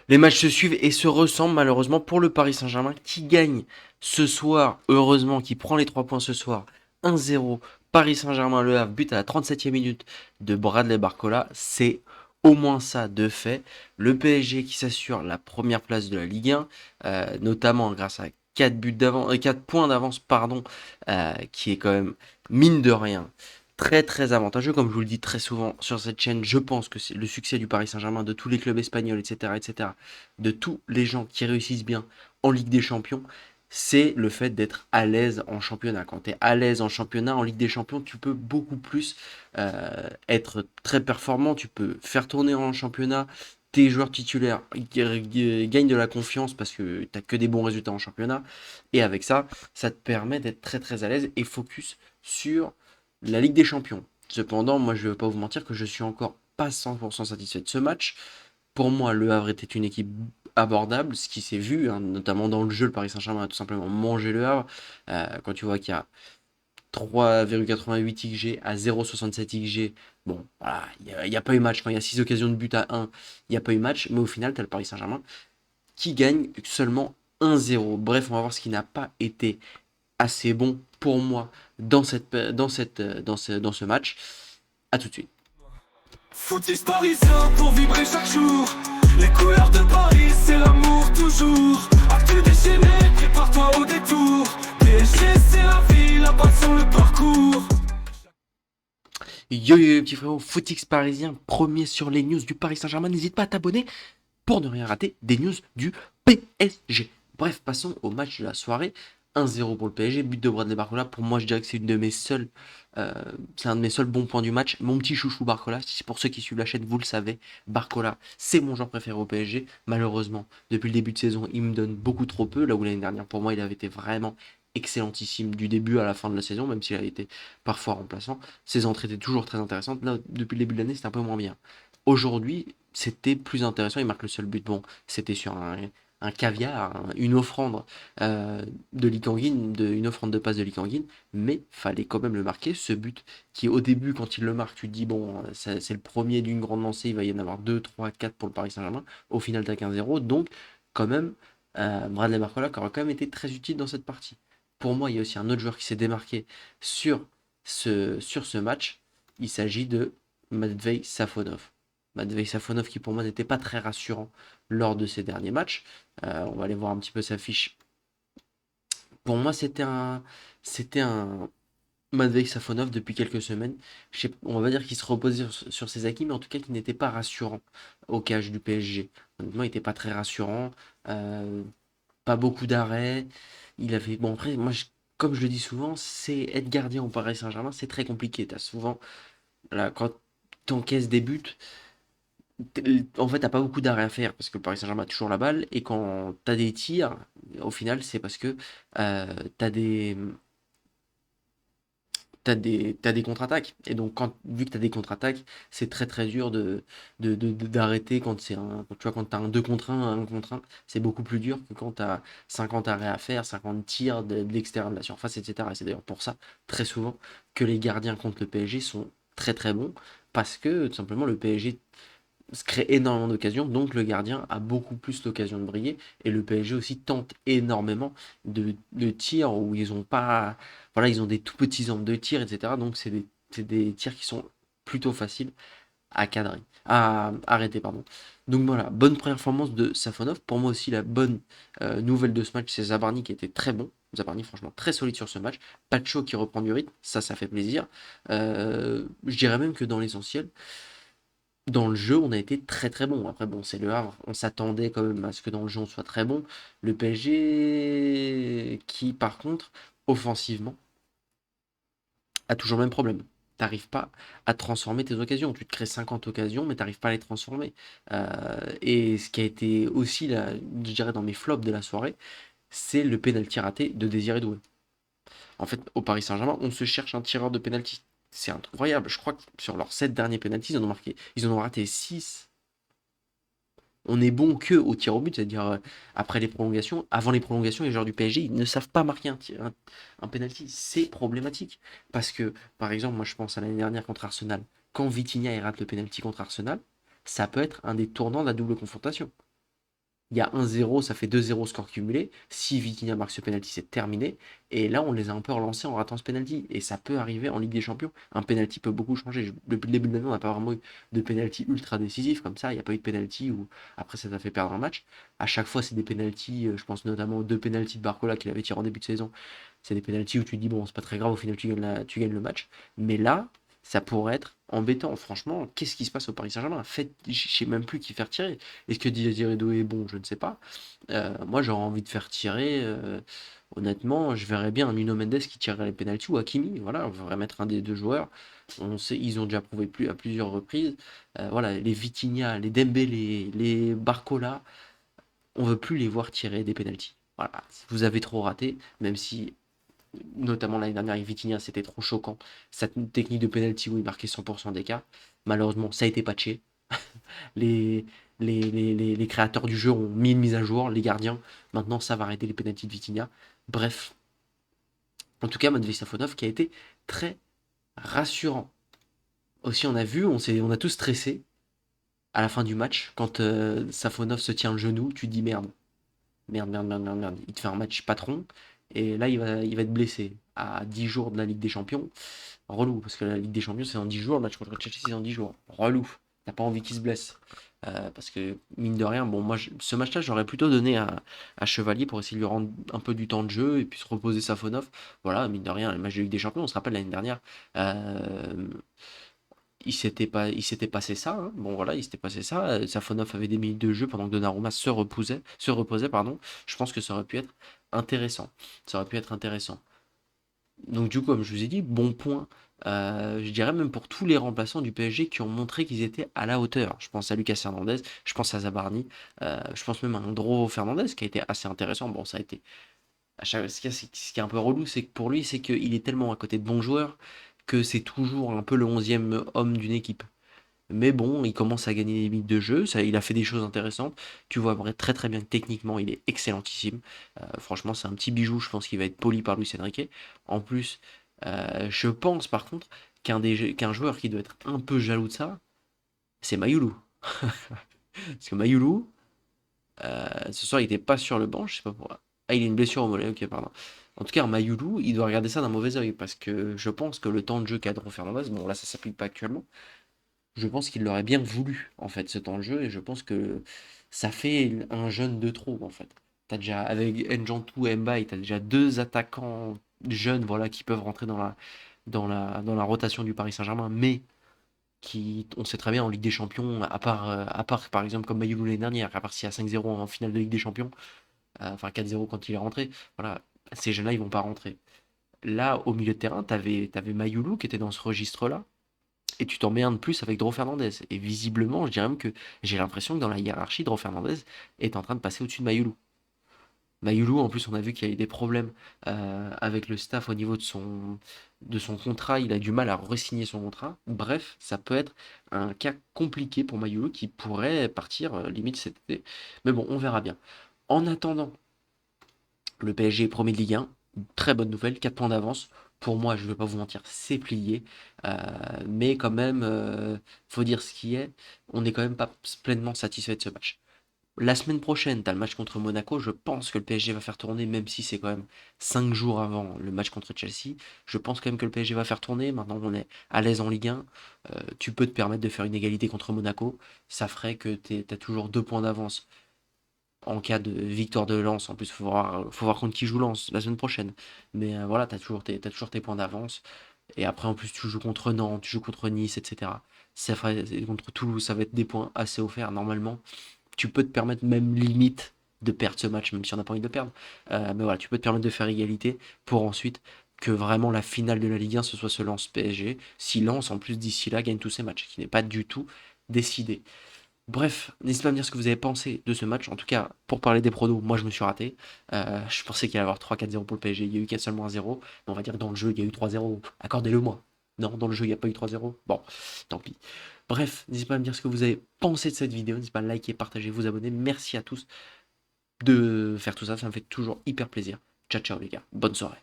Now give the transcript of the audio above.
Les matchs se suivent et se ressemblent malheureusement pour le Paris Saint-Germain qui gagne ce soir, heureusement, qui prend les 3 points ce soir. 1-0, Paris Saint-Germain, Le Havre, but à la 37e minute de Bradley Barcola. C'est au moins ça de fait. Le PSG qui s'assure la première place de la Ligue 1, notamment grâce à 4 buts d'avance, 4 points d'avance, pardon, qui est quand même, mine de rien, très très avantageux. Comme je vous le dis très souvent sur cette chaîne, je pense que c'est le succès du Paris Saint-Germain, de tous les clubs espagnols, etc., etc., de tous les gens qui réussissent bien en Ligue des Champions, c'est le fait d'être à l'aise en championnat. Quand tu es à l'aise en championnat, en Ligue des Champions, tu peux beaucoup plus être très performant, tu peux faire tourner en championnat. Tes joueurs titulaires gagnent de la confiance parce que tu n'as que des bons résultats en championnat. Et avec ça, ça te permet d'être très très à l'aise et focus sur la Ligue des Champions. Cependant, moi je ne vais pas vous mentir que je suis encore pas 100% satisfait de ce match. Pour moi, Le Havre était une équipe abordable, ce qui s'est vu, hein, notamment dans le jeu, le Paris Saint-Germain a tout simplement mangé Le Havre. Quand tu vois qu'il y a 3,88 XG à 0,67 XG, bon, voilà, il n'y a pas eu match. Quand il y a 6 occasions de but à 1, il n'y a pas eu match. Mais au final, tu as le Paris Saint-Germain qui gagne seulement 1-0. Bref, on va voir ce qui n'a pas été assez bon pour moi dans ce match. À tout de suite. Footix parisien pour vibrer chaque jour. Les couleurs de Paris, c'est l'amour toujours. Actu déchaîné, prépare-toi au détour. PSG, c'est la vie, la passion, le parcours. Yo yo yo petit frérot, Footix parisien, premier sur les news du Paris Saint-Germain. N'hésite pas à t'abonner pour ne rien rater des news du PSG. Bref, passons au match de la soirée. 1-0 pour le PSG, but de Bradley Barcola. Pour moi, je dirais que euh, c'est un de mes seuls bons points du match. Mon petit chouchou Barcola, pour ceux qui suivent la chaîne, vous le savez, Barcola, c'est mon joueur préféré au PSG. Malheureusement, depuis le début de saison, il me donne beaucoup trop peu. Là où l'année dernière, pour moi, il avait été vraiment excellentissime du début à la fin de la saison, même s'il a été parfois remplaçant. Ses entrées étaient toujours très intéressantes. Là, depuis le début de l'année, c'était un peu moins bien. Aujourd'hui, c'était plus intéressant. Il marque le seul but. Bon, c'était sur un caviar, une offrande de Likanguin, une offrande de passe de Likanguin, mais fallait quand même le marquer. Ce but qui, au début, quand il le marque, tu te dis, bon, c'est le premier d'une grande lancée, il va y en avoir 2, 3, 4 pour le Paris Saint-Germain. Au final, t'as 15-0. Donc, quand même, Bradley Barcola qui aura quand même été très utile dans cette partie. Pour moi, il y a aussi un autre joueur qui s'est démarqué sur sur ce match. Il s'agit de Matvei Safonov. Matvei Safonov qui pour moi n'était pas très rassurant lors de ses derniers matchs. On va aller voir un petit peu sa fiche. Pour moi, c'était un Matvei Safonov depuis quelques semaines. On va dire qu'il se reposait sur ses acquis, mais en tout cas qu'il n'était pas rassurant au cage du PSG. Honnêtement, il n'était pas très rassurant. Euh, Pas beaucoup d'arrêts. Il avait. Bon, après, comme je le dis souvent, c'est être gardien au Paris Saint-Germain, c'est très compliqué. T'as souvent, là, quand tu encaisses des buts, en fait, t'as pas beaucoup d'arrêts à faire parce que le Paris Saint-Germain a toujours la balle. Et quand t'as des tirs, au final, c'est parce que t'as t'as des contre-attaques. Et donc, vu que t'as des contre-attaques, c'est très très dur d'arrêter quand tu vois, quand t'as un 2 contre un contre un, c'est beaucoup plus dur que quand t'as 50 arrêts à faire, 50 tirs de l'extérieur de la surface, etc. Et c'est d'ailleurs pour ça, très souvent, que les gardiens contre le PSG sont très très bons. Parce que tout simplement, le PSG se crée énormément d'occasions, donc le gardien a beaucoup plus l'occasion de briller, et le PSG aussi tente énormément de tirs où ils ont pas, voilà, ils ont des tout petits angles de tir, etc. Donc c'est des tirs qui sont plutôt faciles à cadrer, à arrêter, pardon. Donc voilà, bonne performance de Safonov. Pour moi aussi, la bonne nouvelle de ce match, c'est Zabarni qui était très bon. Zabarni, franchement, très solide sur ce match. Pacho qui reprend du rythme, ça fait plaisir. Je dirais même que dans l'essentiel, dans le jeu, on a été très très bon. Après, bon, c'est le Havre. On s'attendait quand même à ce que dans le jeu, on soit très bon. Le PSG, qui par contre, offensivement, a toujours le même problème. T'arrives pas à transformer tes occasions. Tu te crées 50 occasions, mais t'arrives pas à les transformer. Et ce qui a été aussi, là, je dirais, dans mes flops de la soirée, c'est le pénalty raté de Désiré Doué. En fait, au Paris Saint-Germain, on se cherche un tireur de pénalty. C'est incroyable. Je crois que sur leurs 7 derniers pénaltys, ils en ont raté 6. On est bon que au tir au but, c'est-à-dire après les prolongations. Avant les prolongations, les joueurs du PSG, ils ne savent pas marquer un penalty. C'est problématique. Parce que, par exemple, moi je pense à l'année dernière contre Arsenal. Quand Vitinha il rate le penalty contre Arsenal, ça peut être un des tournants de la double confrontation. Il y a 1-0, ça fait 2-0 score cumulé. Si Vitinha marque ce penalty, c'est terminé. Et là, on les a un peu relancés en ratant ce penalty. Et ça peut arriver en Ligue des Champions. Un penalty peut beaucoup changer. Depuis le début de l'année, on n'a pas vraiment eu de penalty ultra décisif comme ça. Il n'y a pas eu de penalty où après ça t'a fait perdre un match. À chaque fois, c'est des penalties. Je pense notamment aux deux penalties de Barcola qu'il avait tiré en début de saison. C'est des penalties où tu te dis, bon, c'est pas très grave, au final, tu gagnes le match. Mais là, ça pourrait être embêtant. Franchement, qu'est-ce qui se passe au Paris Saint-Germain? Je sais même plus qui faire tirer. Est-ce que Didier Doué est bon? Je ne sais pas. Moi, j'aurais envie de faire tirer. Honnêtement, je verrais bien un Nuno Mendes qui tirerait les pénaltys ou Hakimi. Voilà, on devrait mettre un des deux joueurs. On sait, ils ont déjà prouvé plus à plusieurs reprises. Voilà, les Vitinha, les Dembélé, les Barcola, on veut plus les voir tirer des pénaltys. Voilà, vous avez trop raté, même si notamment l'année dernière avec Vitinha, c'était trop choquant. Cette technique de penalty où il marquait 100% d'écart, malheureusement, ça a été patché. Les, les créateurs du jeu ont mis une mise à jour, les gardiens. Maintenant, ça va arrêter les pénaltys de Vitinha. Bref, en tout cas, Matvei Safonov qui a été très rassurant. Aussi, on a vu, on a tous stressé à la fin du match. Quand Safonov se tient le genou, tu te dis merde. Merde, merde, merde, merde, merde. Il te fait un match patron. Et là, il va être blessé à 10 jours de la Ligue des Champions. Relou, parce que la Ligue des Champions, c'est dans 10 jours. Le match contre Chelsea, c'est dans 10 jours. Relou. T'as pas envie qu'il se blesse. Parce que, mine de rien, bon, moi, ce match-là, j'aurais plutôt donné à Chevalier pour essayer de lui rendre un peu du temps de jeu et puis se reposer Safonov. Voilà, mine de rien, le match de Ligue des Champions, on se rappelle l'année dernière. Il s'était passé ça, hein. Bon voilà, il s'était passé ça. Safonov avait des minutes de jeu pendant que Donnarumma se reposait, pardon. Je pense que ça aurait pu être intéressant. Ça aurait pu être intéressant. Donc du coup, comme je vous ai dit, bon point. Je dirais même pour tous les remplaçants du PSG qui ont montré qu'ils étaient à la hauteur. Je pense à Lucas Hernandez, je pense à Zabarni, je pense même à Andro Fernandez qui a été assez intéressant. Bon, ça a été ce qui est un peu relou, c'est que pour lui, c'est qu'il est tellement à côté de bons joueurs que c'est toujours un peu le 11e homme d'une équipe. Mais bon, il commence à gagner des minutes de jeu, ça, il a fait des choses intéressantes. Tu vois très très bien que techniquement, il est excellentissime. Franchement, c'est un petit bijou, je pense qu'il va être poli par Luis Enrique. En plus, je pense par contre qu'un joueur qui doit être un peu jaloux de ça, c'est Mayoulou. Parce que Mayoulou, ce soir, il n'était pas sur le banc, je sais pas pourquoi. Ah, il a une blessure au mollet, ok, pardon. En tout cas, Mayoulou, il doit regarder ça d'un mauvais oeil, parce que je pense que le temps de jeu qu'a Dro Fernandez, bon là ça s'applique pas actuellement, je pense qu'il l'aurait bien voulu, en fait, ce temps de jeu, et je pense que ça fait un jeune de trop, en fait. T'as déjà, avec N'Jantou et Mbaye, t'as déjà deux attaquants jeunes, voilà, qui peuvent rentrer dans la rotation du Paris Saint-Germain, mais qui, on sait très bien, en Ligue des Champions, à part par exemple comme Mayoulou l'année dernière, à part s'il y a 5-0 en finale de Ligue des Champions, enfin 4-0 quand il est rentré, voilà, ces jeunes-là, ils vont pas rentrer. Là, au milieu de terrain, t'avais Mayoulou qui était dans ce registre-là, et tu t'en mets un de plus avec Dro Fernandez. Et visiblement, je dirais même que j'ai l'impression que dans la hiérarchie, Dro Fernandez est en train de passer au-dessus de Mayoulou. Mayoulou, en plus, on a vu qu'il y a eu des problèmes avec le staff au niveau de son contrat. Il a du mal à re-signer son contrat. Bref, ça peut être un cas compliqué pour Mayoulou qui pourrait partir limite cet été. Mais bon, on verra bien. En attendant, le PSG est premier de Ligue 1. Très bonne nouvelle, 4 points d'avance. Pour moi, je ne vais pas vous mentir, c'est plié. Mais quand même, faut dire ce qui est. On n'est quand même pas pleinement satisfait de ce match. La semaine prochaine, tu as le match contre Monaco. Je pense que le PSG va faire tourner, même si c'est quand même 5 jours avant le match contre Chelsea. Je pense quand même que le PSG va faire tourner. Maintenant qu'on est à l'aise en Ligue 1, tu peux te permettre de faire une égalité contre Monaco. Ça ferait que tu as toujours 2 points d'avance en cas de victoire de Lens. En plus, faut voir contre qui joue Lens la semaine prochaine. Mais voilà, t'as toujours tes points d'avance. Et après, en plus, tu joues contre Nantes, tu joues contre Nice, etc. Contre Toulouse, ça va être des points assez offerts. Normalement, tu peux te permettre même limite de perdre ce match, même si on n'a pas envie de le perdre. Mais voilà, tu peux te permettre de faire égalité pour ensuite que vraiment la finale de la Ligue 1, ce soit ce Lens PSG. Si Lens, en plus, d'ici là, gagne tous ses matchs, qui n'est pas du tout décidé. Bref, n'hésitez pas à me dire ce que vous avez pensé de ce match. En tout cas, pour parler des pronos, moi je me suis raté. Je pensais qu'il allait y avoir 3-4-0 pour le PSG. Il n'y a eu qu'un seulement 1-0. Mais on va dire que dans le jeu, il y a eu 3-0. Accordez-le moi. Non, dans le jeu, il n'y a pas eu 3-0. Bon, tant pis. Bref, n'hésitez pas à me dire ce que vous avez pensé de cette vidéo. N'hésitez pas à liker, partager, vous abonner. Merci à tous de faire tout ça. Ça me fait toujours hyper plaisir. Ciao, ciao les gars. Bonne soirée.